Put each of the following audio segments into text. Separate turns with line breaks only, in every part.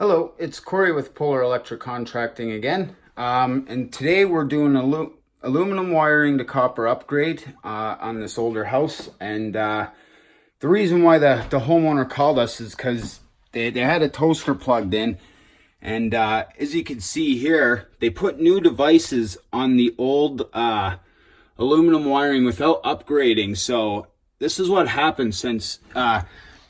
Hello, it's Corey with Polar Electric Contracting again. And today we're doing aluminum wiring to copper upgrade on this older house. And the reason why the homeowner called us is because they had a toaster plugged in. And as you can see here, they put new devices on the old aluminum wiring without upgrading. So this is what happens since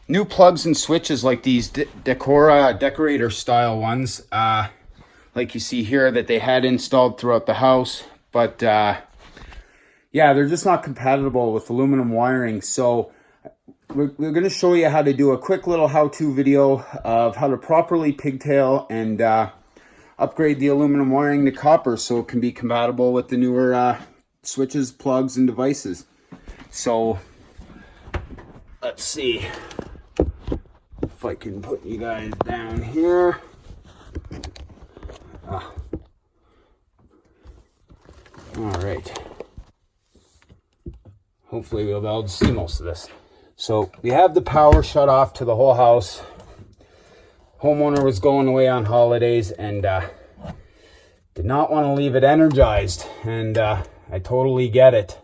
new plugs and switches like these decorator style ones, like you see here, that they had installed throughout the house. But yeah, they're just not compatible with aluminum wiring. So we're going to show you how to do a quick little how-to video of how to properly pigtail and upgrade the aluminum wiring to copper so it can be compatible with the newer switches, plugs, and devices. So let's see if I can put you guys down here. All right. Hopefully we'll be able to see most of this. So we have the power shut off to the whole house. Homeowner was going away on holidays and did not want to leave it energized, and I totally get it.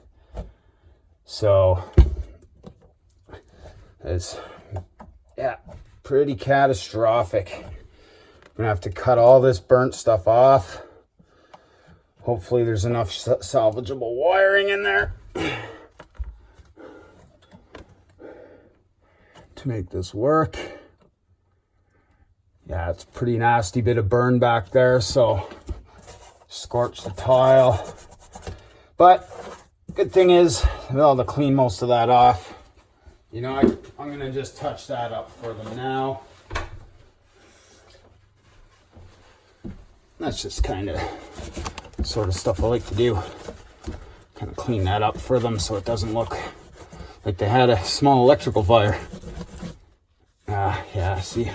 So it's, yeah, pretty catastrophic. I'm gonna have to cut all this burnt stuff off. Hopefully there's enough salvageable wiring in there to make this work. Yeah, it's a pretty nasty bit of burn back there, so scorched the tile. But good thing is we'll be able to clean most of that off. You know, I'm gonna just touch that up for them now. That's just kind of sort of stuff I like to do. Kind of clean that up for them so it doesn't look like they had a small electrical fire. Yeah, see,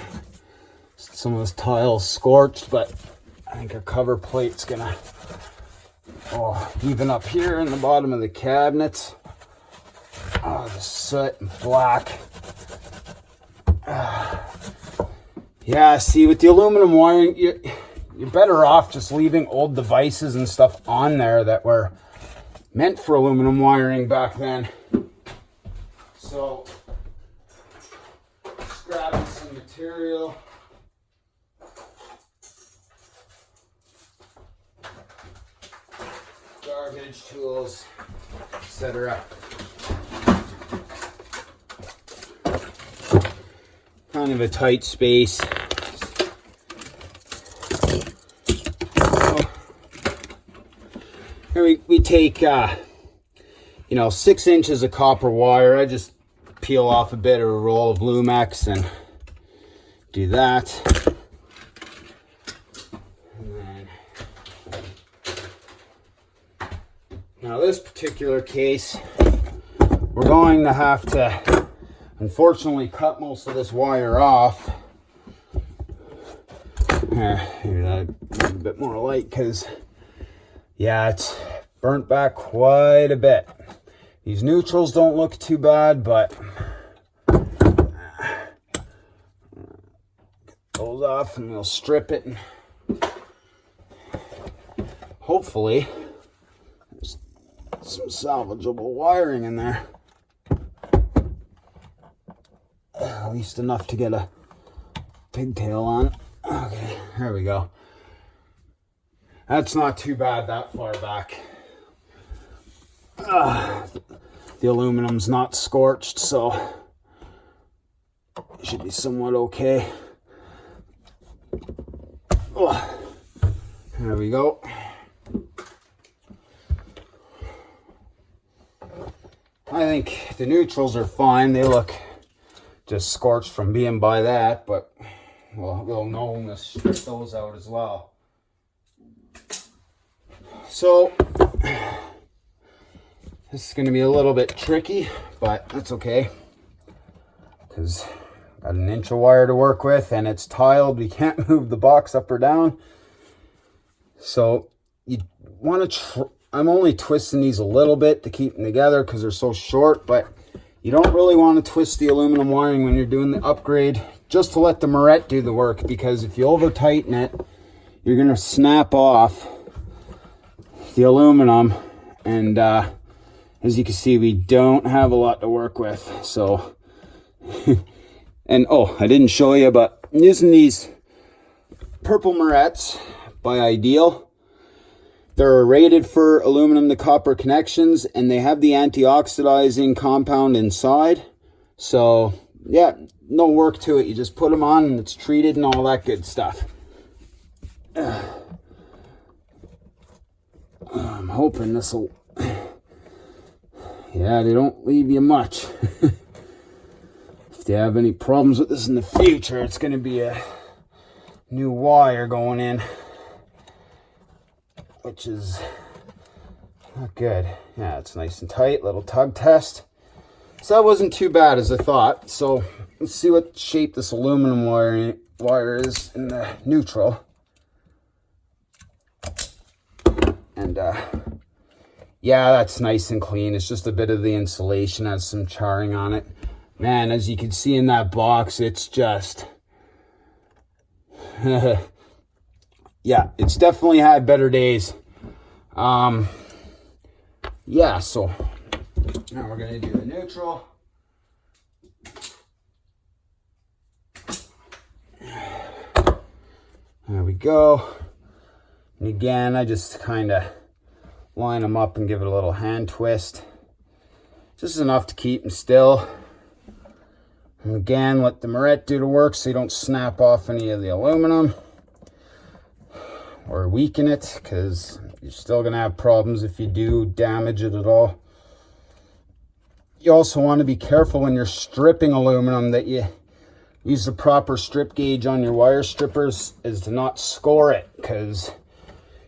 some of this tile is scorched, but I think our cover plate's gonna even up here in the bottom of the cabinets. Oh, the soot and black. Yeah, see, with the aluminum wiring, you're better off just leaving old devices and stuff on there that were meant for aluminum wiring back then. So, just grabbing some material. Garbage, tools, etc. Kind of a tight space. Here we take, 6 inches of copper wire. I just peel off a bit of a roll of Lumex and do that. And then, now this particular case, we're going to have to unfortunately cut most of this wire off. Maybe that a bit more light, because yeah, it's burnt back quite a bit. These neutrals don't look too bad, but get those off and we'll strip it. And hopefully there's some salvageable wiring in there. At least enough to get a pigtail on. Okay, there we go. That's not too bad that far back. The aluminum's not scorched, so it should be somewhat okay. There we go. I think the neutrals are fine. They look just scorched from being by that, but we'll know when to strip those out as well. So this is going to be a little bit tricky, but that's okay, because got an inch of wire to work with and it's tiled. We can't move the box up or down. So you want to I'm only twisting these a little bit to keep them together because they're so short, but You don't really want to twist the aluminum wiring when you're doing the upgrade, just to let the Moret do the work, because if you over tighten it, you're going to snap off the aluminum, and as you can see, we don't have a lot to work with. So and oh, I didn't show you, but I'm using these purple Morets by Ideal. They're rated for aluminum to copper connections, and they have the anti-oxidizing compound inside. So yeah, no work to it. You just put them on and it's treated and all that good stuff. I'm hoping this will, yeah, they don't leave you much. If they have any problems with this in the future, it's going to be a new wire going in, which is not good. Yeah, it's nice and tight. Little tug test. So that wasn't too bad as I thought. So let's see what shape this aluminum wire is in the neutral. And yeah, that's nice and clean. It's just a bit of the insulation has some charring on it. Man, as you can see in that box, it's just yeah, it's definitely had better days. Yeah, so now we're gonna do the neutral. There we go. And again, I just kind of line them up and give it a little hand twist. Just enough to keep them still. And again, let the Moret do the work so you don't snap off any of the aluminum or weaken it, because you're still going to have problems if you do damage it at all. You also want to be careful when you're stripping aluminum that you use the proper strip gauge on your wire strippers, is to not score it, because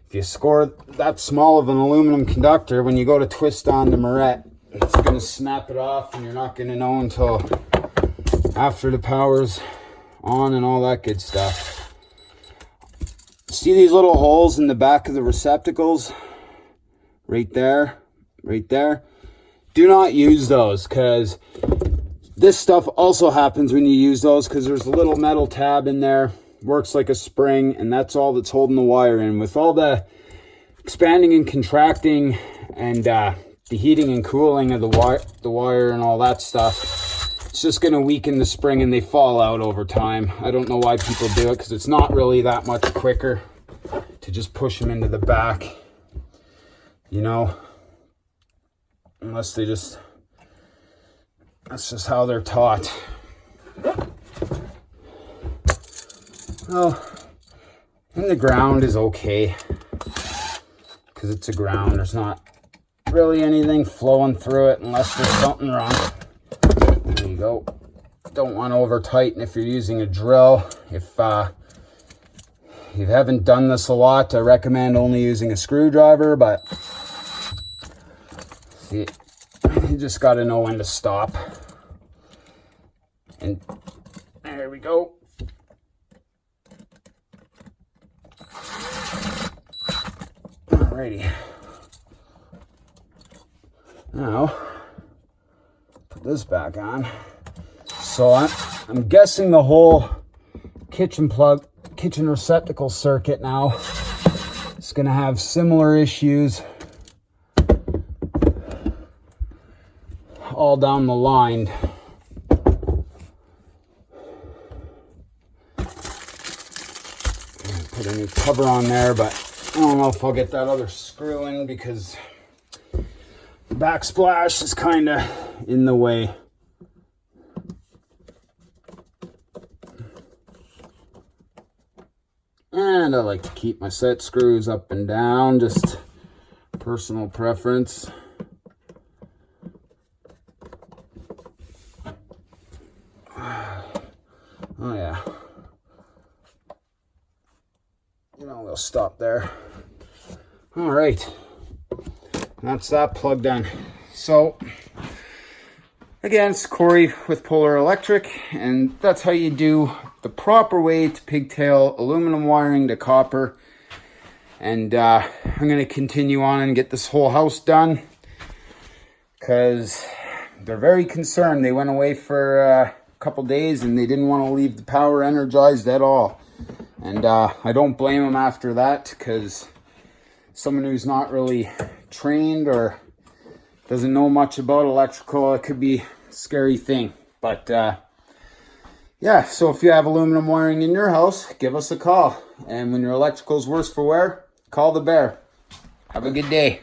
if you score that small of an aluminum conductor, when you go to twist on the Moret, it's going to snap it off, and you're not going to know until after the power's on and all that good stuff. See these little holes in the back of the receptacles? Right there, right there. Do not use those, because this stuff also happens when you use those, because there's a little metal tab in there. Works like a spring, and that's all that's holding the wire in. With all the expanding and contracting and the heating and cooling of the wire and all that stuff, it's just going to weaken the spring and they fall out over time. I don't know why people do it, because it's not really that much quicker to just push them into the back, you know, unless they just, that's just how they're taught. Well, and the ground is okay, because it's a ground. There's not really anything flowing through it unless there's something wrong. There you go. Don't want to over tighten if you're using a drill. If you haven't done this a lot, I recommend only using a screwdriver, but see, you just got to know when to stop. And there we go. Alrighty. Now, put this back on. So I'm guessing the whole kitchen receptacle circuit now is going to have similar issues all down the line. Put a new cover on there, but I don't know if I'll get that other screw in, because the backsplash is kind of in the way. And I like to keep my set screws up and down, just personal preference. Oh yeah. You know, we'll stop there. All right. That's that plug done. So again, it's Corey with Polar Electric, and that's how you do the proper way to pigtail aluminum wiring to copper. And I'm going to continue on and get this whole house done, because they're very concerned. They went away for a couple days and they didn't want to leave the power energized at all. And I don't blame them after that, because someone who's not really trained or doesn't know much about electrical, it could be a scary thing. But yeah, so if you have aluminum wiring in your house, give us a call. And when your electrical's worse for wear, call the bear. Have a good day.